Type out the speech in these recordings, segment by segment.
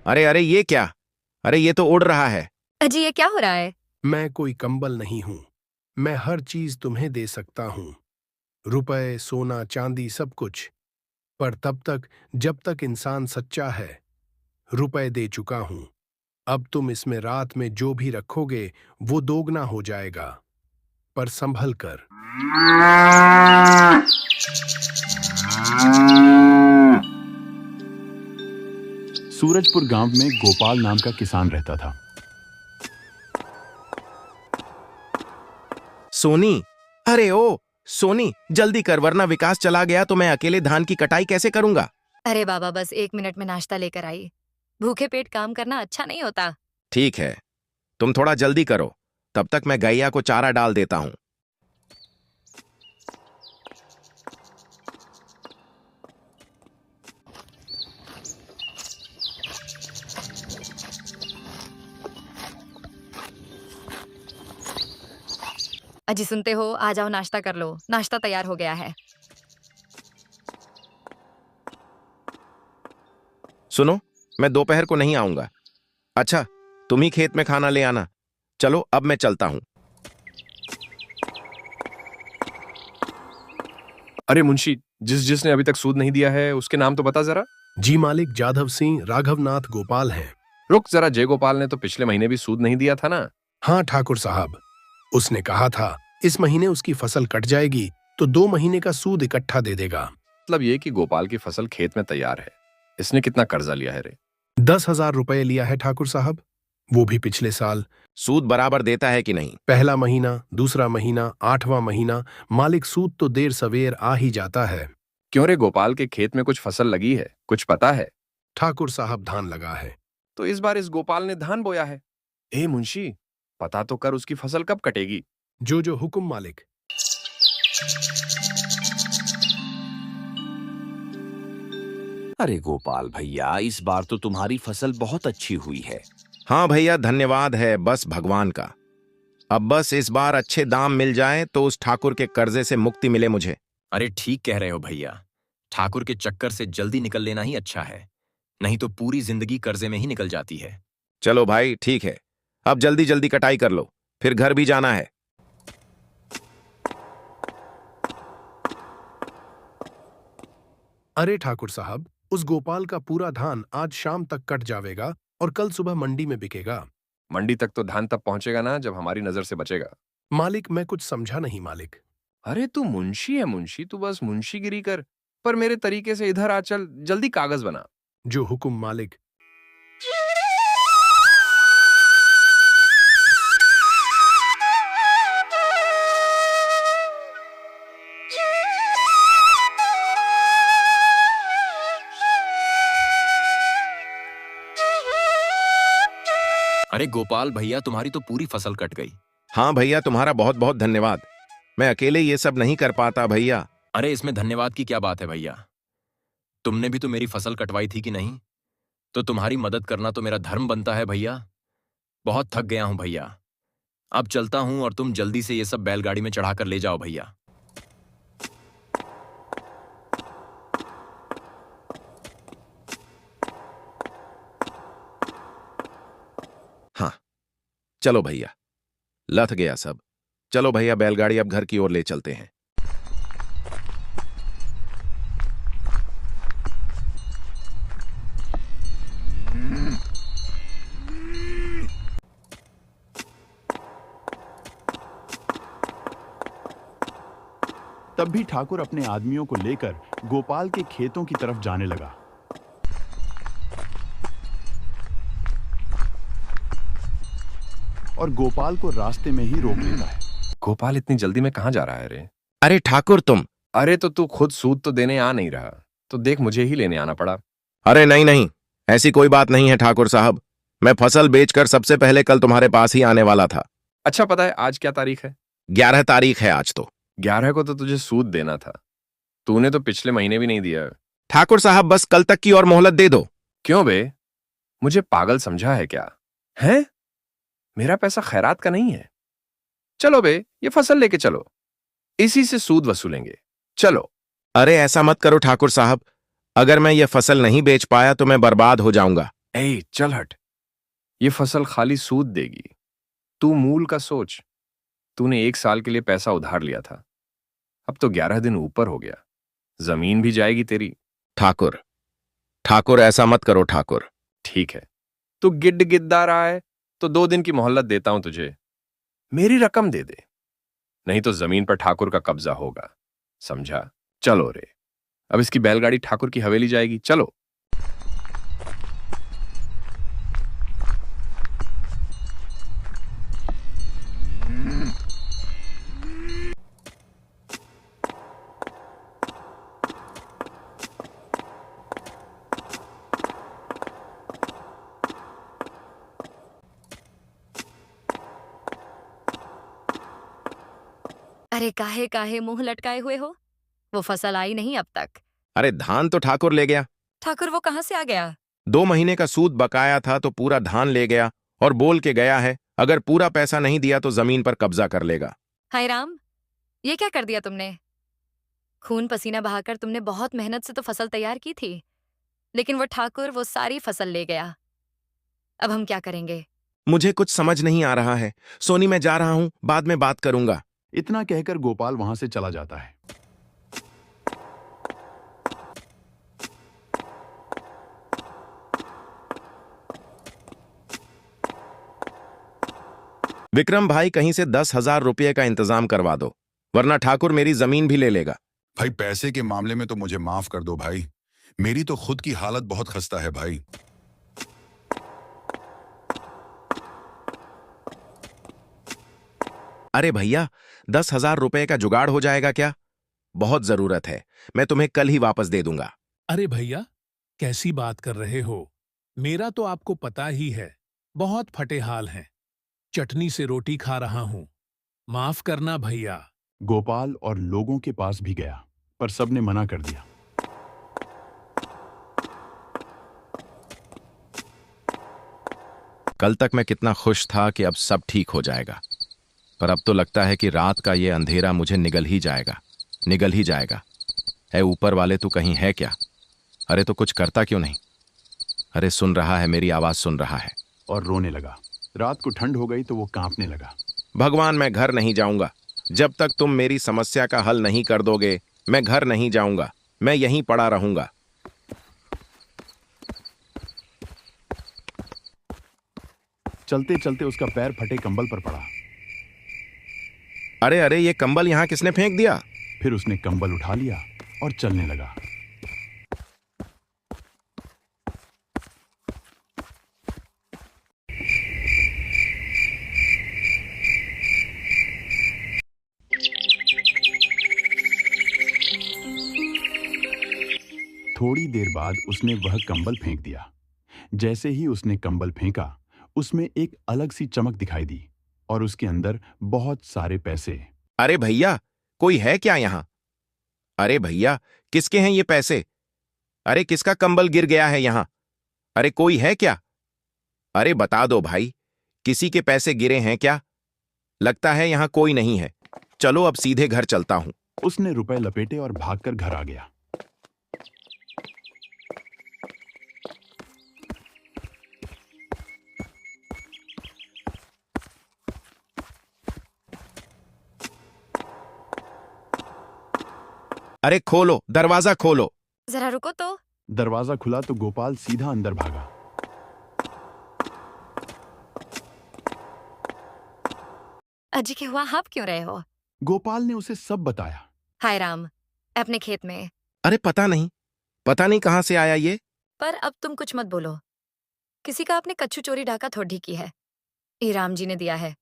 अरे अरे ये क्या? अरे ये तो उड़ रहा है। अजी ये क्या हो रहा है? मैं कोई कंबल नहीं हूं। मैं हर चीज तुम्हें दे सकता हूं, रुपए, सोना, चांदी, सब कुछ। पर तब तक जब तक इंसान सच्चा है। रुपए दे चुका हूं। अब तुम इसमें रात में जो भी रखोगे वो दोगुना हो जाएगा, पर संभल कर। सूरजपुर गांव में गोपाल नाम का किसान रहता था। सोनी, अरे ओ सोनी, जल्दी कर वरना विकास चला गया तो मैं अकेले धान की कटाई कैसे करूंगा। अरे बाबा बस 1 मिनट में नाश्ता लेकर आई। भूखे पेट काम करना अच्छा नहीं होता। ठीक है, तुम थोड़ा जल्दी करो, तब तक मैं गैया को चारा डाल देता हूं। अजी सुनते हो, आ जाओ नाश्ता कर लो, नाश्ता तैयार हो गया है। सुनो, मैं दोपहर को नहीं आऊंगा। अच्छा, तुम ही खेत में खाना ले आना। चलो अब मैं चलता हूं। अरे मुंशी, जिसने अभी तक सूद नहीं दिया है उसके नाम तो बता जरा। जी मालिक, जाधव सिंह, राघवनाथ, गोपाल हैं। रुक जरा, जय गोपाल ने तो पिछले महीने भी सूद नहीं दिया था ना। हाँ ठाकुर साहब, उसने कहा था इस महीने उसकी फसल कट जाएगी तो 2 महीने का सूद इकट्ठा दे देगा। मतलब ये कि गोपाल की फसल खेत में तैयार है। इसने कितना कर्जा लिया है रे? 10,000 रुपए लिया है ठाकुर साहब, वो भी पिछले साल। सूद बराबर देता है कि नहीं? पहला महीना, दूसरा महीना, 8वां महीना, मालिक सूद तो देर सवेर आ ही जाता है। क्यों रे, गोपाल के खेत में कुछ फसल लगी है, कुछ पता है? ठाकुर साहब, धान लगा है। तो इस बार इस गोपाल ने धान बोया है। ए मुंशी, पता तो कर उसकी फसल कब कटेगी। जो हुक्म मालिक। अरे गोपाल भैया, इस बार तो तुम्हारी फसल बहुत अच्छी हुई है। हाँ भैया, धन्यवाद है बस भगवान का। अब बस इस बार अच्छे दाम मिल जाए तो उस ठाकुर के कर्जे से मुक्ति मिले मुझे। अरे ठीक कह रहे हो भैया, ठाकुर के चक्कर से जल्दी निकल लेना ही अच्छा है, नहीं तो पूरी जिंदगी कर्जे में ही निकल जाती है। चलो भाई ठीक है, अब जल्दी जल्दी कटाई कर लो, फिर घर भी जाना है। अरे ठाकुर साहब, उस गोपाल का पूरा धान आज शाम तक कट जाएगा और कल सुबह मंडी में बिकेगा। मंडी तक तो धान तब पहुंचेगा ना जब हमारी नजर से बचेगा। मालिक, मैं कुछ समझा नहीं मालिक। अरे तू मुंशी है मुंशी, तू बस मुंशीगिरी कर, पर मेरे तरीके से इधर आ चल, जल्दी कागज बना। जो हुक्म मालिक। अरे गोपाल भैया, तुम्हारी तो पूरी फसल कट गई। हाँ भैया, तुम्हारा बहुत बहुत धन्यवाद। मैं अकेले ये सब नहीं कर पाता भैया। अरे इसमें धन्यवाद की क्या बात है भैया, तुमने भी तो मेरी फसल कटवाई थी कि नहीं, तो तुम्हारी मदद करना तो मेरा धर्म बनता है भैया। बहुत थक गया हूं भैया, अब चलता हूं और तुम जल्दी से ये सब बैलगाड़ी में चढ़ाकर ले जाओ भैया। हाँ चलो भैया, लथ गया सब। चलो भैया, बैलगाड़ी अब घर की ओर ले चलते हैं। तब भी ठाकुर अपने आदमियों को लेकर गोपाल के खेतों की तरफ जाने लगा। और गोपाल को रास्ते में ही रोक लेता है। गोपाल इतनी जल्दी में कहाँ जा रहा है रे? अरे ठाकुर तुम। अरे तो तू खुद सूद तो देने आ नहीं रहा, तो देख मुझे ही लेने आना पड़ा। अरे नहीं नहीं, ऐसी कोई बात नहीं है ठाकुर साहब, मैं फसल बेचकर सबसे पहले कल तुम्हारे पास ही आने वाला था। अच्छा पता है आज क्या तारीख है? 11 तारीख है आज तो। 11 को तो तुझे सूद देना था, तूने तो पिछले महीने भी नहीं दिया। ठाकुर साहब बस कल तक की और मोहलत दे दो। क्यों बे, मुझे पागल समझा है क्या? हैं? मेरा पैसा खैरात का नहीं है। चलो बे, ये फसल लेके चलो, इसी से सूद वसूलेंगे, चलो। अरे ऐसा मत करो ठाकुर साहब, अगर मैं ये फसल नहीं बेच पाया तो मैं बर्बाद हो जाऊंगा। ए चल हट। ये फसल खाली सूद देगी। तू मूल का सोच। तूने 1 साल के लिए पैसा उधार लिया था, अब तो 11 दिन ऊपर हो गया। जमीन भी जाएगी तेरी। ठाकुर, ठाकुर ऐसा मत करो ठाकुर। ठीक है, तू गिड्ड गिद्दा रहा है तो 2 दिन की मोहलत देता हूं तुझे। मेरी रकम दे दे, नहीं तो जमीन पर ठाकुर का कब्जा होगा, समझा? चलो रे, अब इसकी बैलगाड़ी ठाकुर की हवेली जाएगी। चलो। अरे काहे काहे मुंह लटकाए हुए हो? वो फसल आई नहीं अब तक। अरे धान तो ठाकुर ले गया। ठाकुर वो कहाँ से आ गया? 2 महीने का सूद बकाया था तो पूरा धान ले गया और बोल के गया है अगर पूरा पैसा नहीं दिया तो जमीन पर कब्जा कर लेगा। हाय राम, ये क्या कर दिया तुमने? खून पसीना बहाकर तुमने बहुत मेहनत से तो फसल तैयार की थी, लेकिन वो ठाकुर वो सारी फसल ले गया। अब हम क्या करेंगे? मुझे कुछ समझ नहीं आ रहा है। सोनी, मैं जा रहा हूं, बाद में बात करूंगा। इतना कहकर गोपाल वहां से चला जाता है। विक्रम भाई, कहीं से 10,000 रुपये का इंतजाम करवा दो, वरना ठाकुर मेरी जमीन भी ले लेगा। भाई पैसे के मामले में तो मुझे माफ कर दो भाई, मेरी तो खुद की हालत बहुत खस्ता है भाई। अरे भैया, 10,000 रुपये का जुगाड़ हो जाएगा क्या? बहुत जरूरत है, मैं तुम्हें कल ही वापस दे दूंगा। अरे भैया, कैसी बात कर रहे हो? मेरा तो आपको पता ही है, बहुत फटे हाल हैं। चटनी से रोटी खा रहा हूं। माफ करना भैया। गोपाल और लोगों के पास भी गया, पर सबने मना कर दिया। कल तक मैं कितना खुश था कि अब सब ठीक हो जाएगा, पर अब तो लगता है कि रात का ये अंधेरा मुझे निगल ही जाएगा, निगल ही जाएगा। ऐ ऊपर वाले, तू कहीं है क्या? अरे तो कुछ करता क्यों नहीं? अरे सुन रहा है, मेरी आवाज सुन रहा है। और रोने लगा। रात को ठंड हो गई तो वो कांपने लगा। भगवान, मैं घर नहीं जाऊंगा जब तक तुम मेरी समस्या का हल नहीं कर दोगे। मैं घर नहीं जाऊंगा, मैं यहीं पड़ा रहूंगा। चलते चलते उसका पैर फटे कंबल पर पड़ा। अरे अरे, ये कंबल यहां किसने फेंक दिया? फिर उसने कंबल उठा लिया और चलने लगा। थोड़ी देर बाद उसने वह कंबल फेंक दिया। जैसे ही उसने कंबल फेंका, उसमें एक अलग सी चमक दिखाई दी और उसके अंदर बहुत सारे पैसे। अरे भैया, कोई है क्या यहां? अरे भैया, किसके हैं ये पैसे? अरे किसका कंबल गिर गया है यहां? अरे कोई है क्या? अरे बता दो भाई, किसी के पैसे गिरे हैं क्या? लगता है यहां कोई नहीं है। चलो अब सीधे घर चलता हूं। उसने रुपए लपेटे और भागकर घर आ गया। अरे खोलो, दरवाजा खोलो। जरा रुको तो। दरवाजा खुला तो गोपाल सीधा अंदर भागा। अजी क्या हुआ? आप क्यों रहे हो? गोपाल ने उसे सब बताया। हाय राम, अपने खेत में। अरे पता नहीं कहां से आया ये। पर अब तुम कुछ मत बोलो। किसी का आपने कच्चू चोरी ढाका थोड़ी की है। ये राम जी ने दिया है।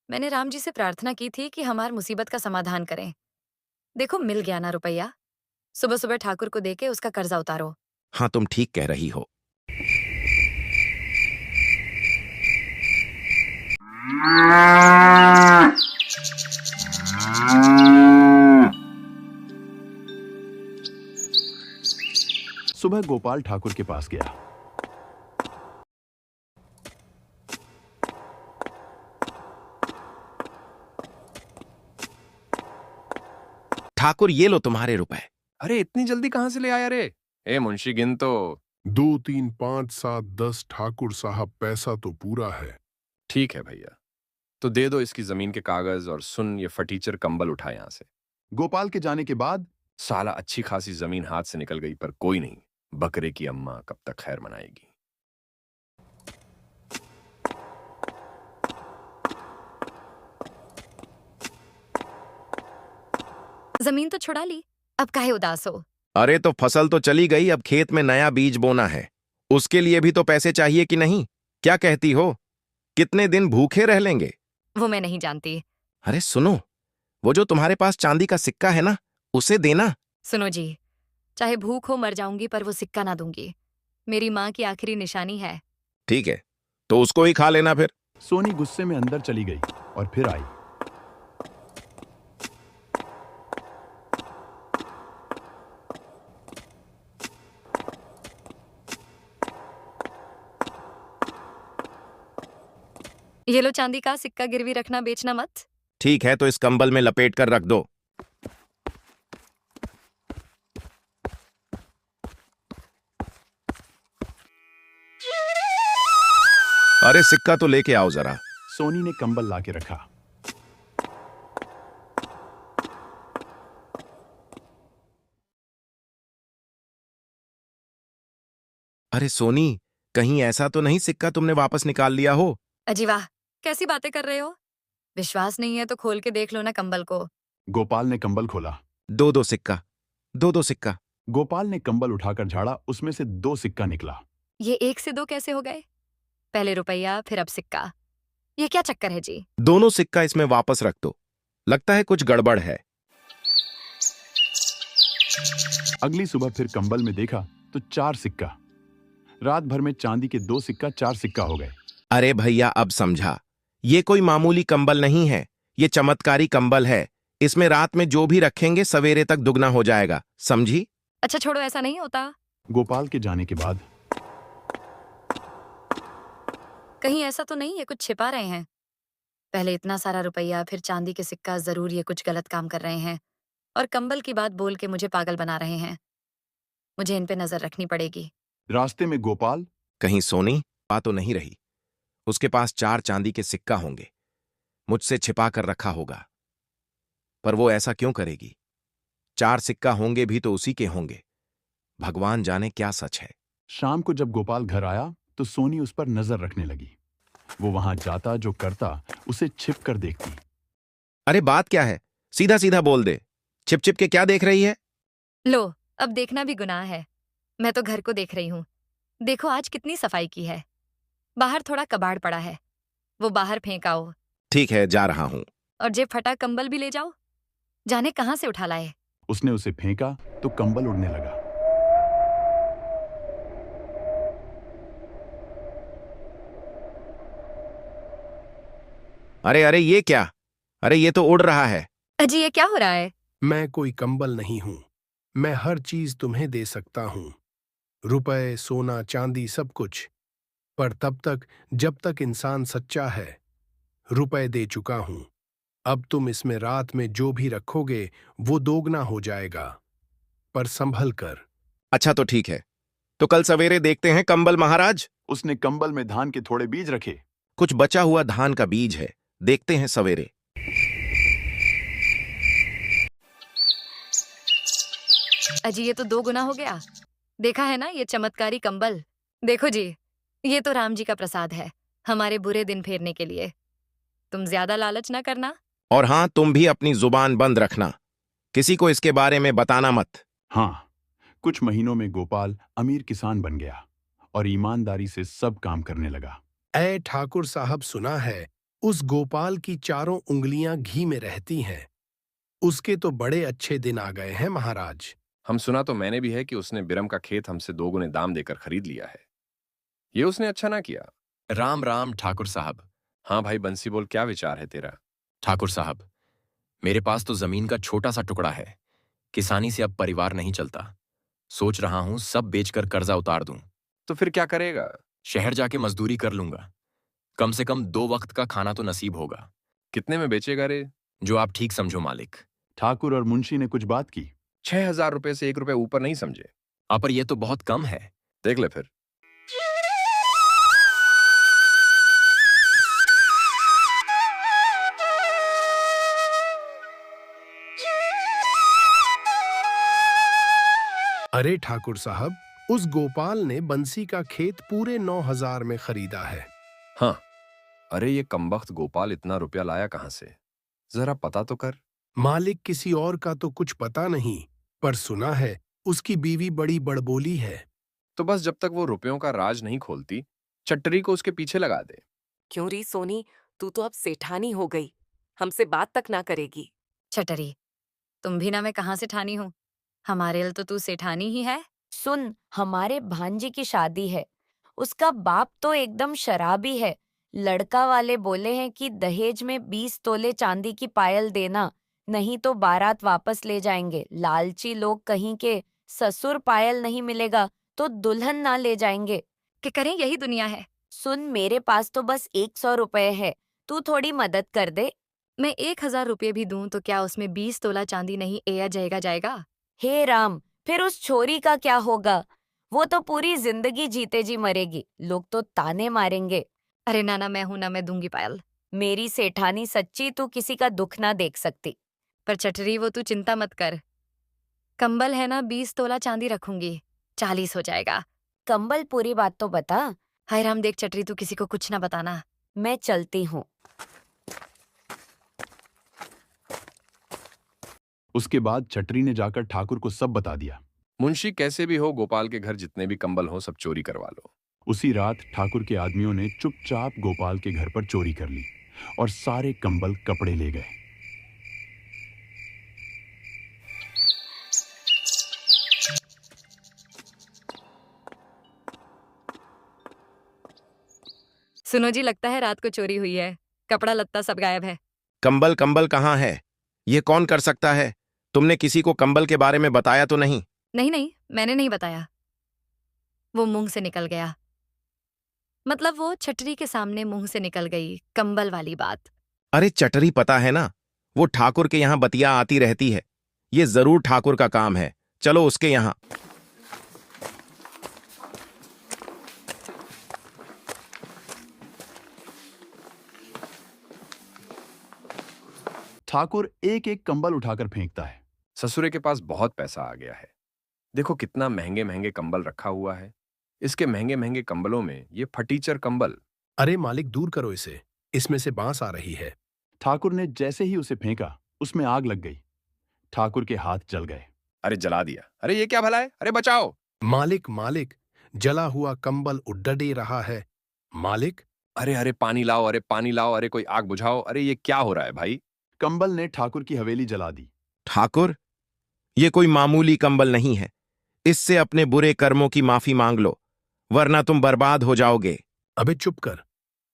मैंने राम जी से प्रार्थना की थी कि हमार मुसीबत का समाधान करें। देखो मिल गया ना रुपया। सुबह सुबह ठाकुर को देके उसका कर्जा उतारो। हाँ, तुम ठीक कह रही हो। सुबह गोपाल ठाकुर के पास गया। ठाकुर, ये लो तुम्हारे रुपए। अरे इतनी जल्दी कहां से ले आया रे? ए मुंशी, गिन तो। 2 3 5 7 10 ठाकुर साहब, पैसा तो पूरा है। ठीक है भैया, तो दे दो इसकी जमीन के कागज और सुन ये फटीचर कंबल उठा यहां से। गोपाल के जाने के बाद साला अच्छी खासी जमीन हाथ से निकल गई, पर कोई नहीं, बकरे की अम्मा कब तक खैर मनाएगी। जमीन तो छुड़ा ली, अब काहे उदास हो? अरे तो फसल तो चली गई, अब खेत में नया बीज बोना है, उसके लिए भी तो पैसे चाहिए कि नहीं? क्या कहती हो? कितने दिन भूखे रह लेंगे? वो मैं नहीं जानती। अरे सुनो, वो जो तुम्हारे पास चांदी का सिक्का है ना, उसे देना। सुनो जी, चाहे भूख हो मर जाऊंगी पर वो सिक्का ना दूंगी। मेरी माँ की आखिरी निशानी है। ठीक है, तो उसको ही खा लेना फिर। सोनी गुस्से में अंदर चली गई और फिर आई। ये लो चांदी का सिक्का, गिरवी रखना, बेचना मत। ठीक है, तो इस कंबल में लपेट कर रख दो। अरे सिक्का तो लेके आओ जरा। सोनी ने कंबल लाके रखा। अरे सोनी, कहीं ऐसा तो नहीं सिक्का तुमने वापस निकाल लिया हो? अजी वाह, कैसी बातें कर रहे हो? विश्वास नहीं है तो खोल के देख लो ना कंबल को। गोपाल ने कंबल खोला। दो दो सिक्का, दो दो सिक्का। गोपाल ने कंबल उठाकर झाड़ा, उसमें से 2 सिक्का निकला। ये 1 से 2 कैसे हो गए? पहले रुपया फिर अब सिक्का, ये क्या चक्कर है जी? दोनों सिक्का इसमें वापस रख दो, लगता है कुछ गड़बड़ है। अगली सुबह फिर कंबल में देखा तो 4 सिक्का। रात भर में चांदी के 2 सिक्का 4 सिक्का हो गए। अरे भैया, अब समझा, ये कोई मामूली कंबल नहीं है, ये चमत्कारी कंबल है। इसमें रात में जो भी रखेंगे सवेरे तक दुगना हो जाएगा, समझी? अच्छा छोड़ो, ऐसा नहीं होता। गोपाल के जाने के बाद कहीं ऐसा तो नहीं है कुछ छिपा रहे हैं? पहले इतना सारा रुपया फिर चांदी के सिक्का, जरूर ये कुछ गलत काम कर रहे हैं और कंबल की बात बोल के मुझे पागल बना रहे हैं। मुझे इन पे नजर रखनी पड़ेगी। रास्ते में गोपाल कहीं सोनी आ तो नहीं रही? उसके पास 4 चांदी के सिक्का होंगे, मुझसे छिपा कर रखा होगा। पर वो ऐसा क्यों करेगी? 4 सिक्का होंगे भी तो उसी के होंगे। भगवान जाने क्या सच है। शाम को जब गोपाल घर आया तो सोनी उस पर नजर रखने लगी। वो वहां जाता, जो करता उसे छिप कर देखती। अरे बात क्या है, सीधा सीधा बोल दे। छिप छिप के क्या देख रही है? लो, अब देखना भी गुनाह है। मैं तो घर को देख रही हूँ। देखो आज कितनी सफाई की है। बाहर थोड़ा कबाड़ पड़ा है, वो बाहर फेंक आओ। ठीक है, जा रहा हूं। और जे फटा कंबल भी ले जाओ, जाने कहां से उठा लाए। उसने उसे फेंका तो कंबल उड़ने लगा। अरे अरे ये क्या? अरे ये तो उड़ रहा है। अजी ये क्या हो रहा है? मैं कोई कंबल नहीं हूं। मैं हर चीज तुम्हें दे सकता हूं, रुपए, सोना, चांदी, सब कुछ। पर तब तक जब तक इंसान सच्चा है। रुपए दे चुका हूं, अब तुम इसमें रात में जो भी रखोगे वो दोगुना हो जाएगा, पर संभल कर। अच्छा तो ठीक है, तो कल सवेरे देखते हैं कंबल महाराज। उसने कंबल में धान के थोड़े बीज रखे। कुछ बचा हुआ धान का बीज है, देखते हैं सवेरे। अजी ये तो 2 गुना हो गया। देखा है ना ये चमत्कारी कंबल? देखो जी, ये तो राम जी का प्रसाद है हमारे बुरे दिन फेरने के लिए। तुम ज्यादा लालच ना करना। और हाँ, तुम भी अपनी जुबान बंद रखना, किसी को इसके बारे में बताना मत। हाँ, कुछ महीनों में गोपाल अमीर किसान बन गया और ईमानदारी से सब काम करने लगा। ऐ ठाकुर साहब, सुना है उस गोपाल की चारों उंगलियां घी में रहती हैं। उसके तो बड़े अच्छे दिन आ गए हैं महाराज। हम सुना तो मैंने भी है कि उसने बिरम का खेत हमसे 2 गुने दाम देकर खरीद लिया है। ये उसने अच्छा ना किया। राम राम ठाकुर साहब। हाँ भाई बंसी बोल, क्या विचार है तेरा? ठाकुर साहब, मेरे पास तो जमीन का छोटा सा टुकड़ा है। किसानी से अब परिवार नहीं चलता। सोच रहा हूं सब बेचकर कर्जा उतार दूं। तो फिर क्या करेगा? शहर जाके मजदूरी कर लूंगा। कम से कम 2 वक्त का खाना तो नसीब होगा। कितने में बेचेगा रे? जो आप ठीक समझो मालिक। ठाकुर और मुंशी ने कुछ बात की। 6,000 रुपए से 1 रुपए ऊपर नहीं समझे। पर यह तो बहुत कम है। देख ले फिर। अरे ठाकुर साहब, उस गोपाल ने बंसी का खेत पूरे 9,000 में खरीदा है। हाँ, अरे ये कमबख्त गोपाल इतना रुपया लाया कहां से? जरा पता तो कर। मालिक किसी और का तो कुछ पता नहीं, पर सुना है उसकी बीवी बड़ी बड़बोली है। तो बस जब तक वो रुपयों का राज नहीं खोलती, चट्टरी को उसके पीछे लगा दे। क्यों री सोनी, तू तो अब सेठानी हो गई, हमसे बात तक ना करेगी। छटरी, तुम भी ना मैं कहाँ से ठानी हूँ। हमारे लिए तो तू सेठानी ही है। सुन, हमारे भांजी की शादी है, उसका बाप तो एकदम शराबी है। लड़का वाले बोले हैं कि दहेज में 20 तोले चांदी की पायल देना, नहीं तो बारात वापस ले जाएंगे। लालची लोग कहीं के, ससुर पायल नहीं मिलेगा तो दुल्हन ना ले जाएंगे। कि करें, यही दुनिया है। सुन, मेरे पास तो बस 100 रुपए है, तू थोड़ी मदद कर दे। मैं 1,000 रुपये भी दूं तो क्या उसमें 20 तोला चांदी नहीं एया जाएगा? हे राम, फिर उस छोरी का क्या होगा? वो तो पूरी जिंदगी जीते जी मरेगी, लोग तो ताने मारेंगे। अरे नाना, मैं हूं ना, मैं दूंगी पायल। मेरी सेठानी सच्ची, तू किसी का दुख ना देख सकती। पर चटरी, वो तू चिंता मत कर। कंबल है ना, 20 तोला चांदी रखूंगी, 40 हो जाएगा। कंबल पूरी बात तो बता। हाय राम, देख चटरी, तू किसी को कुछ ना बताना। मैं चलती हूँ। उसके बाद चटरी ने जाकर ठाकुर को सब बता दिया। मुंशी, कैसे भी हो गोपाल के घर जितने भी कंबल हो सब चोरी करवा लो। उसी रात ठाकुर के आदमियों ने चुपचाप गोपाल के घर पर चोरी कर ली और सारे कंबल कपड़े ले गए। सुनो जी, लगता है रात को चोरी हुई है। कपड़ा लत्ता सब गायब है। कंबल कंबल कहाँ है? ये कौन कर सकता है? तुमने किसी को कंबल के बारे में बताया तो नहीं? नहीं, मैंने नहीं बताया। वो मुंह से निकल गया। मतलब वो छटरी के सामने मुंह से निकल गई कंबल वाली बात। अरे चटरी, पता है ना, वो ठाकुर के यहाँ बतिया आती रहती है। ये जरूर ठाकुर का काम है। चलो उसके यहाँ। ठाकुर एक एक कंबल उठाकर फेंकता है। ससुरे के पास बहुत पैसा आ गया है। देखो कितना महंगे महंगे कंबल रखा हुआ है। इसके महंगे महंगे कंबलों में ये फटीचर कंबल। अरे मालिक, दूर करो इसे, इसमें से बांस आ रही है। ठाकुर ने जैसे ही उसे फेंका, उसमें आग लग गई। ठाकुर के हाथ जल गए। अरे जला दिया। अरे ये क्या भला है? अरे बचाओ। मालिक, जला हुआ कंबल उड्डे रहा है। मालिक। अरे पानी लाओ, अरे पानी लाओ, अरे कोई आग बुझाओ। अरे ये क्या हो रहा है भाई? कंबल ने ठाकुर की हवेली जला दी। ठाकुर, ये कोई मामूली कंबल नहीं है। इससे अपने बुरे कर्मों की माफी मांग लो, वरना तुम बर्बाद हो जाओगे। अबे चुप कर।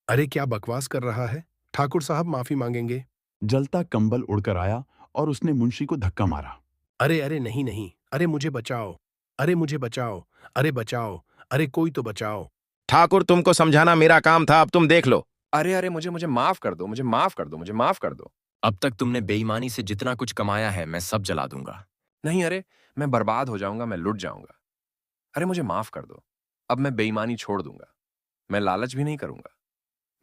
अरे क्या बकवास कर रहा है? ठाकुर साहब माफी मांगेंगे। जलता कंबल उड़कर आया और उसने मुंशी को धक्का मारा। अरे नहीं, अरे मुझे बचाओ, अरे मुझे बचाओ, अरे बचाओ, अरे कोई तो बचाओ। ठाकुर, तुमको समझाना मेरा काम था, अब तुम देख लो। अरे मुझे माफ कर दो, मुझे माफ कर दो, मुझे माफ कर दो। अब तक तुमने बेईमानी से जितना कुछ कमाया है मैं सब जला दूंगा। नहीं, अरे मैं बर्बाद हो जाऊंगा, मैं लुट जाऊंगा। अरे मुझे माफ कर दो। अब मैं बेईमानी छोड़ दूंगा। मैं लालच भी नहीं करूंगा।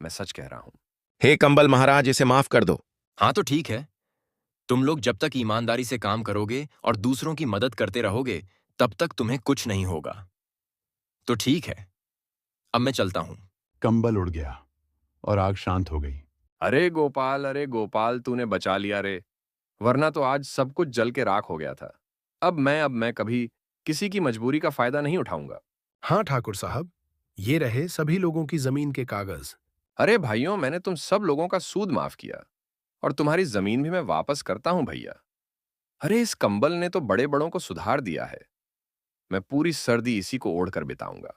मैं सच कह रहा हूं। हे कंबल महाराज, इसे माफ कर दो। हाँ तो ठीक है, तुम लोग जब तक ईमानदारी से काम करोगे और दूसरों की मदद करते रहोगे तब तक तुम्हें कुछ नहीं होगा। तो ठीक है, अब मैं चलता हूं। कंबल उड़ गया और आग शांत हो गई। अरे गोपाल, तूने बचा लिया रे, वरना तो आज सब कुछ जल के राख हो गया था। अब मैं कभी किसी की मजबूरी का फायदा नहीं उठाऊंगा। हाँ ठाकुर साहब, ये रहे सभी लोगों की जमीन के कागज। अरे भाइयों, मैंने तुम सब लोगों का सूद माफ किया और तुम्हारी जमीन भी मैं वापस करता हूं भैया। अरे इस कंबल ने तो बड़े बड़ों को सुधार दिया है। मैं पूरी सर्दी इसी को ओढ़कर बिताऊंगा।